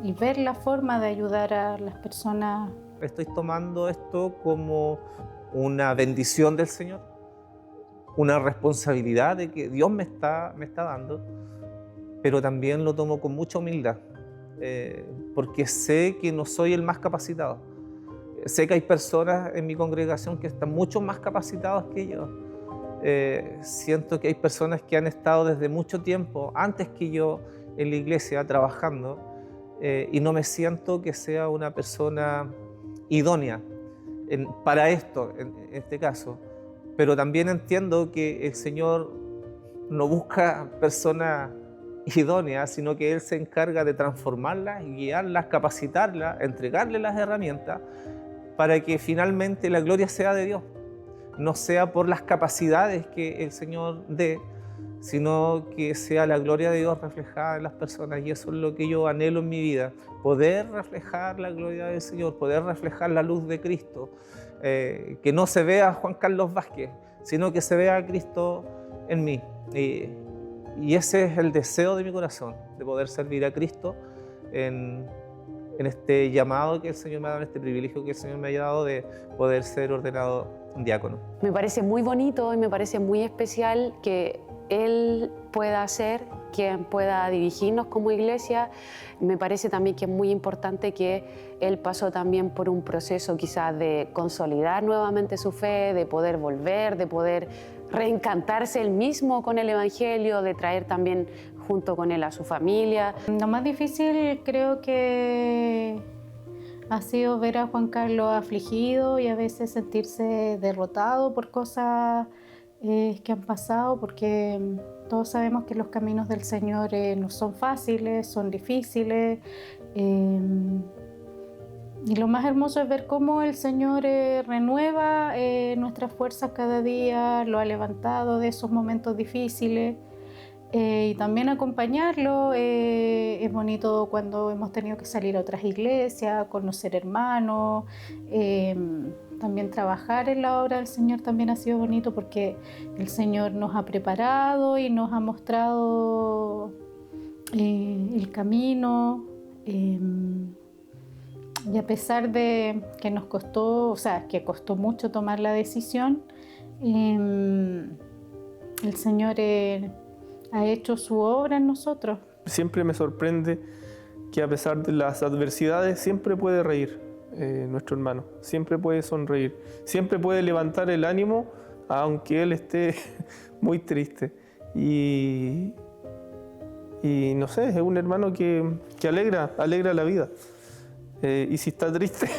y ver la forma de ayudar a las personas. Estoy tomando esto como una bendición del Señor, una responsabilidad de que Dios me está dando, pero también lo tomo con mucha humildad, porque sé que no soy el más capacitado. Sé que hay personas en mi congregación que están mucho más capacitadas que yo. Siento que hay personas que han estado desde mucho tiempo, antes que yo, en la iglesia trabajando, y no me siento que sea una persona idónea para esto, en este caso. Pero también entiendo que el Señor no busca personas idóneas, sino que Él se encarga de transformarlas, guiarlas, capacitarlas, entregarles las herramientas para que finalmente la gloria sea de Dios. No sea por las capacidades que el Señor dé, sino que sea la gloria de Dios reflejada en las personas. Y eso es lo que yo anhelo en mi vida, poder reflejar la gloria del Señor, poder reflejar la luz de Cristo, que no se vea Juan Carlos Vázquez, sino que se vea a Cristo en mí. Y ese es el deseo de mi corazón, de poder servir a Cristo en este llamado que el Señor me ha dado, en este privilegio que el Señor me ha dado de poder ser ordenado diácono. Me parece muy bonito y me parece muy especial que Él pueda ser quien pueda dirigirnos como iglesia. Me parece también que es muy importante que Él pasó también por un proceso quizás de consolidar nuevamente su fe, de poder volver, de poder reencantarse Él mismo con el Evangelio, de traer también junto con Él a su familia. Lo más difícil creo que ha sido ver a Juan Carlos afligido y a veces sentirse derrotado por cosas que han pasado, porque todos sabemos que los caminos del Señor no son fáciles, son difíciles. Y lo más hermoso es ver cómo el Señor renueva nuestras fuerzas cada día, lo ha levantado de esos momentos difíciles. Y también acompañarlo, es bonito cuando hemos tenido que salir a otras iglesias, conocer hermanos, también trabajar en la obra del Señor también ha sido bonito porque el Señor nos ha preparado y nos ha mostrado el camino. Y a pesar de que nos costó, o sea, que costó mucho tomar la decisión, el Señor ha hecho su obra en nosotros. Siempre me sorprende que a pesar de las adversidades siempre puede reír nuestro hermano, siempre puede sonreír, siempre puede levantar el ánimo aunque él esté muy triste. Y no sé, es un hermano que alegra la vida. Y si está triste,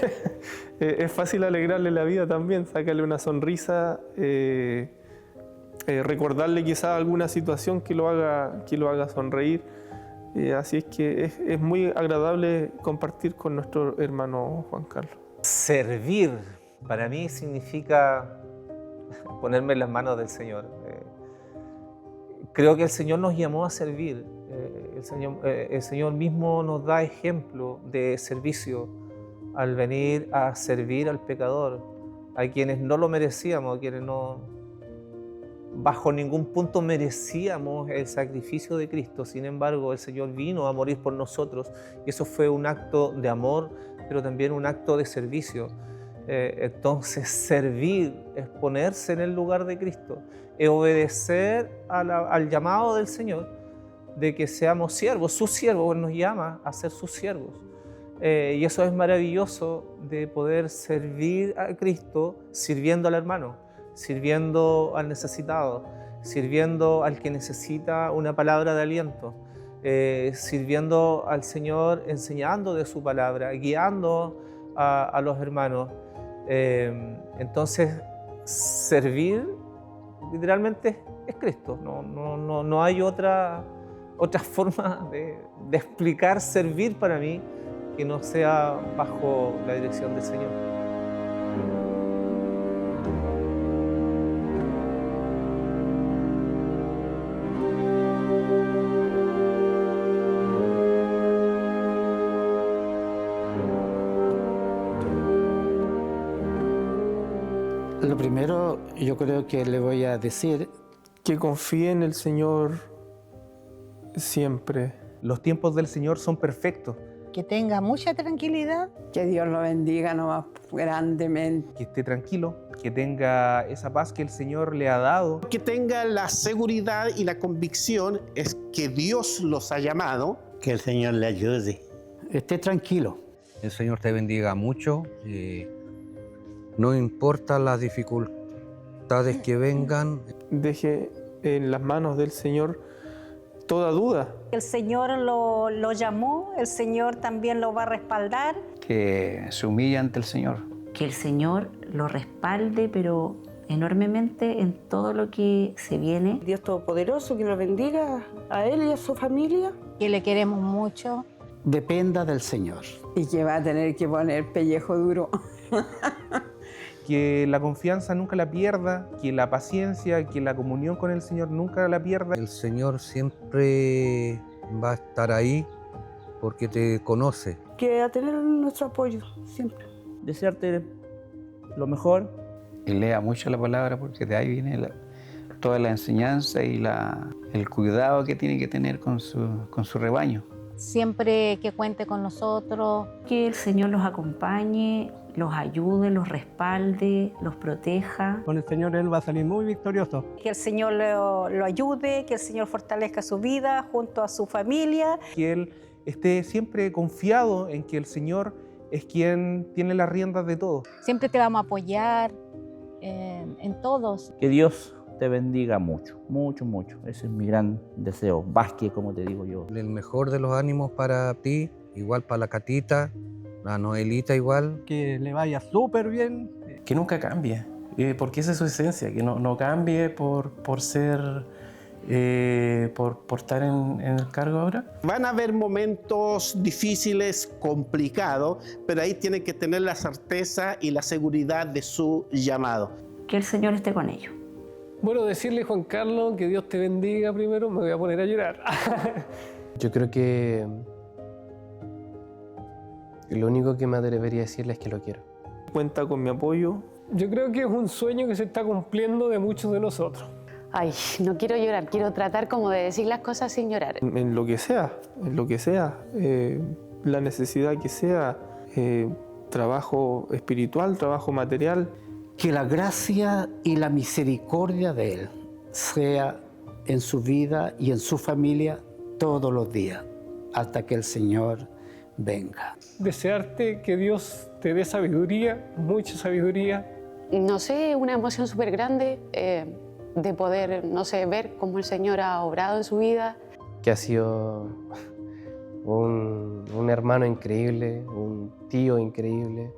es fácil alegrarle la vida también, sacarle una sonrisa, recordarle quizás alguna situación que lo haga sonreír. Así es que es muy agradable compartir con nuestro hermano Juan Carlos. Servir para mí significa ponerme en las manos del Señor. Creo que el Señor nos llamó a servir. El Señor mismo nos da ejemplo de servicio al venir a servir al pecador, a quienes no lo merecíamos, a quienes no bajo ningún punto merecíamos el sacrificio de Cristo. Sin embargo, el Señor vino a morir por nosotros y eso fue un acto de amor, pero también un acto de servicio. Entonces, servir es ponerse en el lugar de Cristo, es obedecer al llamado del Señor de que seamos siervos, sus siervos. Él nos llama a ser sus siervos. Y eso es maravilloso, de poder servir a Cristo sirviendo al hermano, sirviendo al necesitado, sirviendo al que necesita una palabra de aliento, sirviendo al Señor, enseñando de su palabra, guiando a los hermanos. Entonces, servir literalmente es Cristo. No hay otra forma de explicar servir para mí que no sea bajo la dirección del Señor. Lo primero, yo creo que le voy a decir que confíe en el Señor siempre. Los tiempos del Señor son perfectos. Que tenga mucha tranquilidad. Que Dios lo bendiga nomás grandemente. Que esté tranquilo, que tenga esa paz que el Señor le ha dado. Que tenga la seguridad y la convicción es que Dios los ha llamado. Que el Señor le ayude. Esté tranquilo. El Señor te bendiga mucho. No importa las dificultades que vengan. Deje en las manos del Señor toda duda. El Señor lo llamó, el Señor también lo va a respaldar. Que se humille ante el Señor. Que el Señor lo respalde, pero enormemente en todo lo que se viene. Dios Todopoderoso, que lo bendiga a él y a su familia. Que le queremos mucho. Dependa del Señor. Y que va a tener que poner pellejo duro. Que la confianza nunca la pierda, que la paciencia, que la comunión con el Señor nunca la pierda. El Señor siempre va a estar ahí porque te conoce. Que a tener nuestro apoyo siempre. Desearte lo mejor. Y lea mucho la palabra porque de ahí viene toda la enseñanza y el cuidado que tiene que tener con su rebaño. Siempre que cuente con nosotros. Que el Señor los acompañe, los ayude, los respalde, los proteja. Con el Señor él va a salir muy victorioso. Que el Señor lo ayude, que el Señor fortalezca su vida junto a su familia. Que él esté siempre confiado en que el Señor es quien tiene las riendas de todo. Siempre te vamos a apoyar en todos. Que Dios te bendiga mucho, mucho, mucho. Ese es mi gran deseo. Vázquez, como te digo yo. El mejor de los ánimos para ti, igual para la Catita, la Noelita igual. Que le vaya súper bien. Que nunca cambie, porque esa es su esencia, que no cambie por ser, por estar en el cargo ahora. Van a haber momentos difíciles, complicados, pero ahí tienen que tener la certeza y la seguridad de su llamado. Que el Señor esté con ellos. Bueno, decirle, Juan Carlos, que Dios te bendiga primero, me voy a poner a llorar. Yo creo que lo único que me atrevería a decirle es que lo quiero. Cuenta con mi apoyo. Yo creo que es un sueño que se está cumpliendo de muchos de nosotros. Ay, no quiero llorar, quiero tratar como de decir las cosas sin llorar. En lo que sea, la necesidad que sea, trabajo espiritual, trabajo material. Que la gracia y la misericordia de Él sea en su vida y en su familia todos los días, hasta que el Señor venga. Desearte que Dios te dé sabiduría, mucha sabiduría. No sé, una emoción súper grande de poder, no sé, ver cómo el Señor ha obrado en su vida. Que ha sido un hermano increíble, un tío increíble,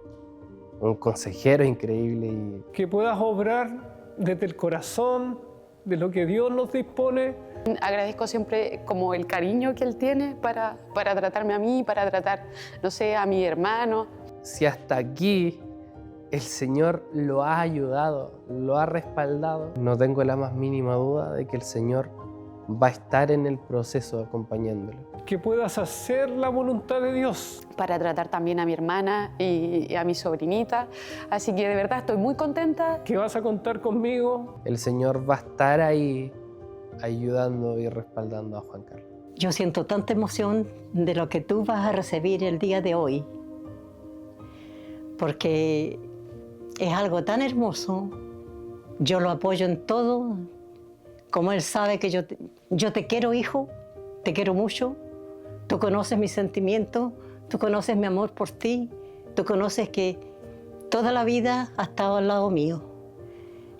un consejero increíble. Que puedas obrar desde el corazón, de lo que Dios nos dispone. Agradezco siempre como el cariño que Él tiene para tratarme a mí, para tratar, no sé, a mi hermano. Si hasta aquí el Señor lo ha ayudado, lo ha respaldado, no tengo la más mínima duda de que el Señor va a estar en el proceso acompañándolo. Que puedas hacer la voluntad de Dios. Para tratar también a mi hermana y a mi sobrinita. Así que de verdad estoy muy contenta. Que vas a contar conmigo. El Señor va a estar ahí ayudando y respaldando a Juan Carlos. Yo siento tanta emoción de lo que tú vas a recibir el día de hoy, porque es algo tan hermoso. Yo lo apoyo en todo. Como Él sabe que yo te quiero, hijo, te quiero mucho. Tú conoces mis sentimientos, tú conoces mi amor por ti, tú conoces que toda la vida has estado al lado mío.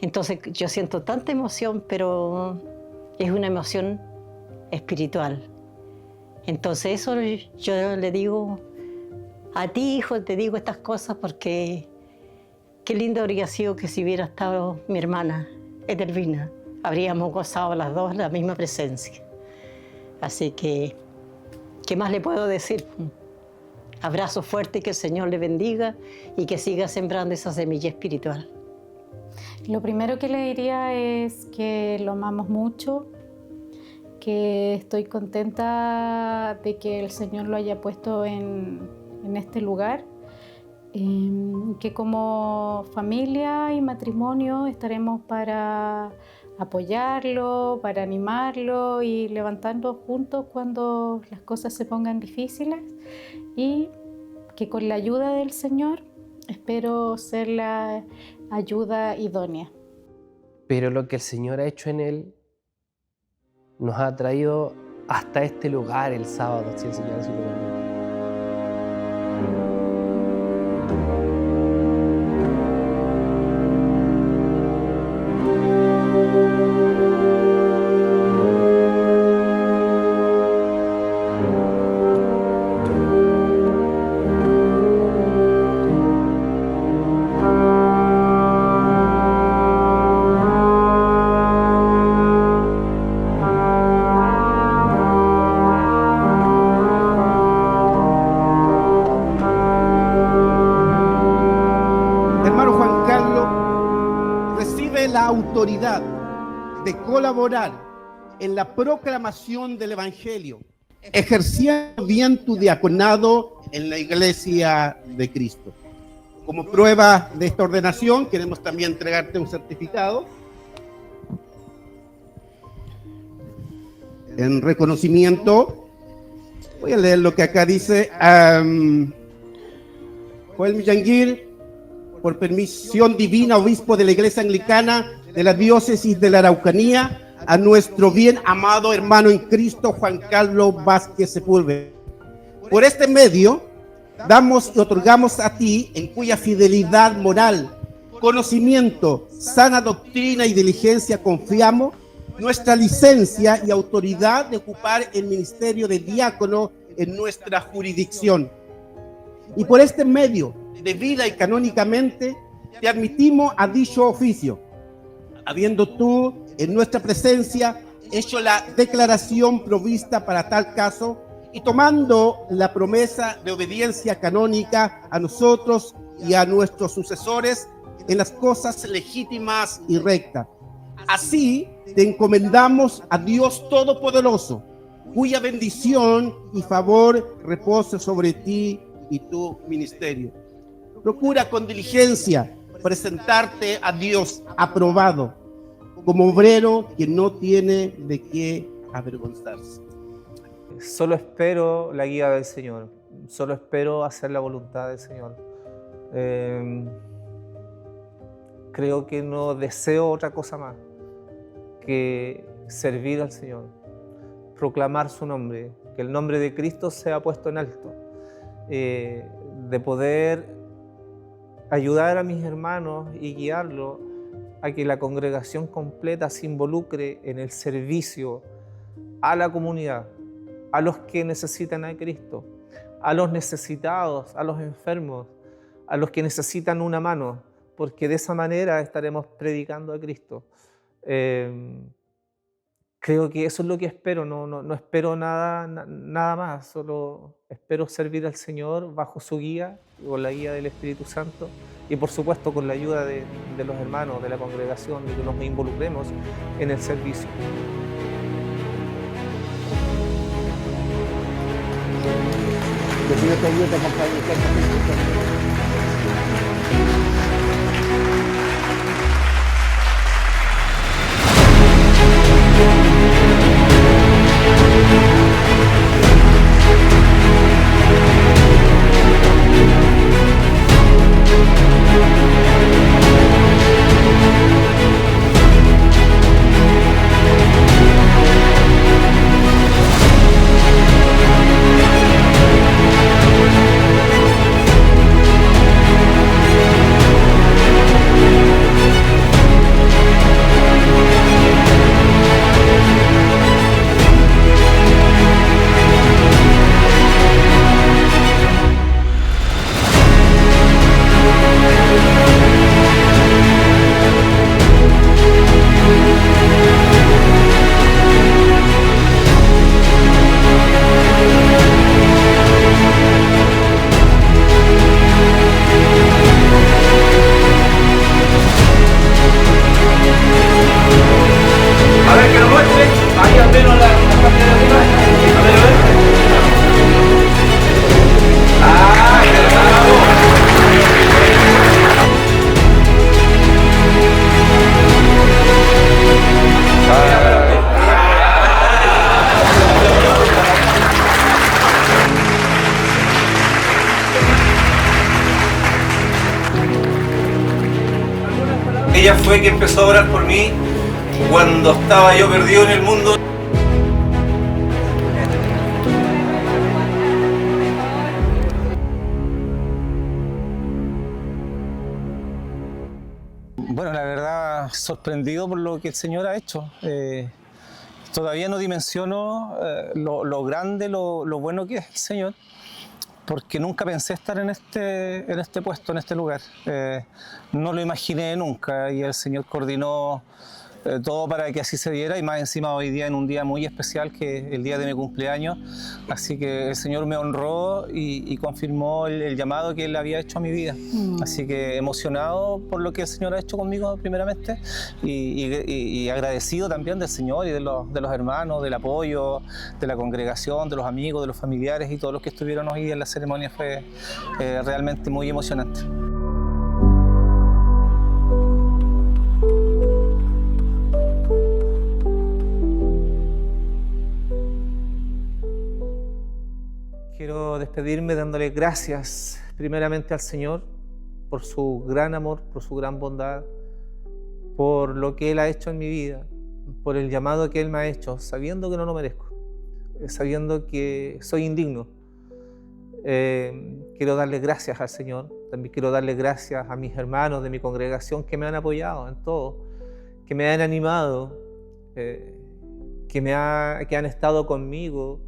Entonces yo siento tanta emoción, pero es una emoción espiritual. Entonces eso yo le digo a ti, hijo, te digo estas cosas porque qué lindo habría sido que si hubiera estado mi hermana, Edelvina. Habríamos gozado las dos la misma presencia. Así que, ¿qué más le puedo decir? Abrazo fuerte, que el Señor le bendiga y que siga sembrando esa semilla espiritual. Lo primero que le diría es que lo amamos mucho, que estoy contenta de que el Señor lo haya puesto en este lugar, que como familia y matrimonio estaremos para apoyarlo, para animarlo y levantarnos juntos cuando las cosas se pongan difíciles, y que con la ayuda del Señor espero ser la ayuda idónea. Pero lo que el Señor ha hecho en él nos ha traído hasta este lugar el sábado, si el Señor así lo permite. Autoridad de colaborar en la proclamación del Evangelio, ejerciendo bien tu diaconado en la Iglesia de Cristo. Como prueba de esta ordenación, queremos también entregarte un certificado en reconocimiento. Voy a leer lo que acá dice. Joel Millánguir, por permisión divina, obispo de la Iglesia Anglicana de la diócesis de la Araucanía, a nuestro bien amado hermano en Cristo, Juan Carlos Vázquez Sepúlveda. Por este medio, damos y otorgamos a ti, en cuya fidelidad moral, conocimiento, sana doctrina y diligencia confiamos, nuestra licencia y autoridad de ocupar el ministerio de diácono en nuestra jurisdicción. Y por este medio, de vida y canónicamente, te admitimos a dicho oficio, habiendo tú en nuestra presencia hecho la declaración provista para tal caso y tomando la promesa de obediencia canónica a nosotros y a nuestros sucesores en las cosas legítimas y rectas. Así te encomendamos a Dios Todopoderoso, cuya bendición y favor repose sobre ti y tu ministerio. Procura con diligencia presentarte a Dios aprobado, como obrero que no tiene de qué avergonzarse. Solo espero la guía del Señor, solo espero hacer la voluntad del Señor. Creo que no deseo otra cosa más que servir al Señor, proclamar su nombre, que el nombre de Cristo sea puesto en alto, de poder ayudar a mis hermanos y guiarlos a que la congregación completa se involucre en el servicio a la comunidad, a los que necesitan a Cristo, a los necesitados, a los enfermos, a los que necesitan una mano, porque de esa manera estaremos predicando a Cristo. creo que eso es lo que espero, no espero nada más, solo espero servir al Señor bajo su guía, con la guía del Espíritu Santo y por supuesto con la ayuda de los hermanos, de la congregación, de que nos involucremos en el servicio. Que Dios te ayude, compañero. Ella fue que empezó a orar por mí cuando estaba yo perdido en el mundo. Bueno, la verdad, sorprendido por lo que el Señor ha hecho. Todavía no dimensiono lo grande, lo bueno que es el Señor, porque nunca pensé estar en este puesto, en este lugar. No lo imaginé nunca y el Señor coordinó todo para que así se diera y más encima hoy día en un día muy especial que es el día de mi cumpleaños. Así que el Señor me honró y confirmó el llamado que Él había hecho a mi vida. Así que emocionado por lo que el Señor ha hecho conmigo primeramente y agradecido también del Señor y de los hermanos, del apoyo, de la congregación, de los amigos, de los familiares y todos los que estuvieron hoy en la ceremonia. Fue realmente muy emocionante. Quiero despedirme dándole gracias primeramente al Señor por su gran amor, por su gran bondad, por lo que Él ha hecho en mi vida, por el llamado que Él me ha hecho, sabiendo que no lo merezco, sabiendo que soy indigno. Quiero darle gracias al Señor, también quiero darle gracias a mis hermanos de mi congregación que me han apoyado en todo, que me han animado, que han estado conmigo,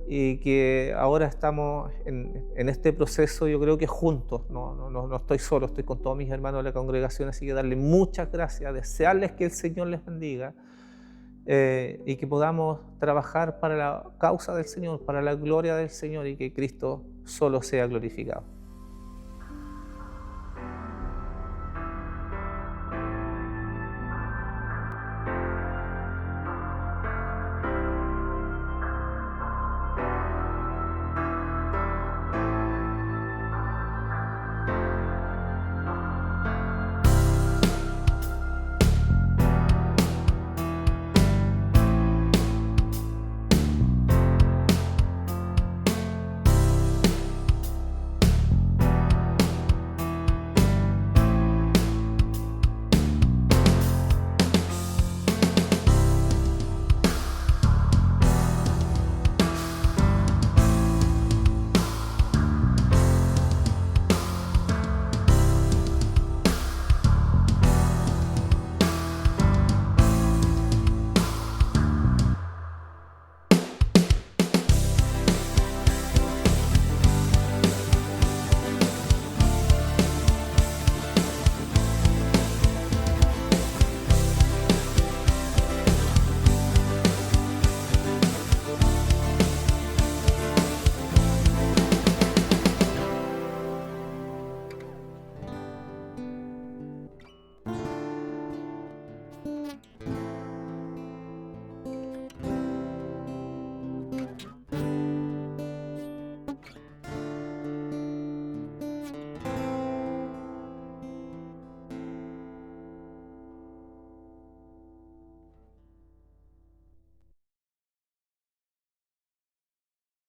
y que ahora estamos en este proceso, yo creo que juntos, no estoy solo, estoy con todos mis hermanos de la congregación, así que darle muchas gracias, desearles que el Señor les bendiga y que podamos trabajar para la causa del Señor, para la gloria del Señor y que Cristo solo sea glorificado.